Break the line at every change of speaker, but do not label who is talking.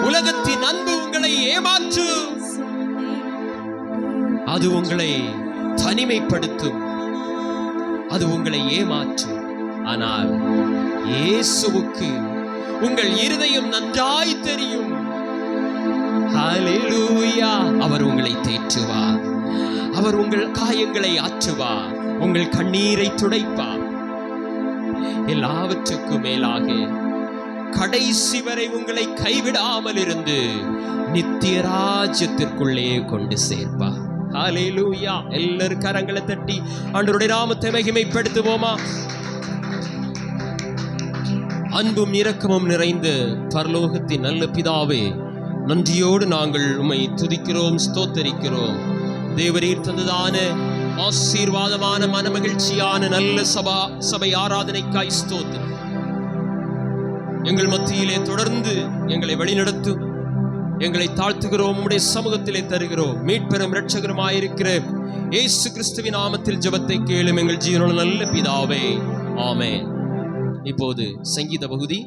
உலகத்தின் அன்பு உங்களை ஏமாற்று, அது உங்களை தனிமைப்படுத்தும், அது உங்களை ஏமாற்றும். ஆனால் இயேசுவுக்கு உங்கள் இருதயம் நன்றாய் தெரியும். ஹல்லேலூயா. அவர் உங்களை தேற்றுவார், அவர் உங்கள் காயங்களை ஆற்றுவார், உங்கள் கண்ணீரை துடைப்பார். எல்லாவற்றுக்கும் மேலாக கடைசி வரை உங்களை கைவிடாமல் இருந்து நித்திய ராஜ்யத்திற்குள்ளே கொண்டு சேர்ப்பார். ஹல்லேலூயா. எல்லாரும் கரங்களை தட்டி ஆண்டவருடைய நாமத்தை மகிமைப்படுத்துவோமா? அன்பும் இரக்கமும் நிறைந்த பரலோகத்தின் நல்ல பிதாவே, நன்றியோடு நாங்கள் உம்மை துதிக்கிறோம், ஸ்தோத்தரிக்கிறோம். தேவரீர் தந்ததான ஆசீர்வாதமான மனமகிழ்ச்சியான நல்ல சபை ஆராதனைக்காய் ஸ்தோத்திரம். எங்கள் மத்தியிலே தொடர்ந்து எங்களை வழிநடத்தும். எங்களை தாழ்த்துகிறோம், உம்முடைய சமூகத்திலே தருகிறோம். மீட்பெரும் இரட்சகருமாயிருக்கிற இயேசு கிறிஸ்துவின் நாமத்தில் ஜெபத்தை கேளும் எங்கள் ஜீவனுள்ள நல்ல பிதாவே, ஆமென். இப்போது சங்கீத பகுதி.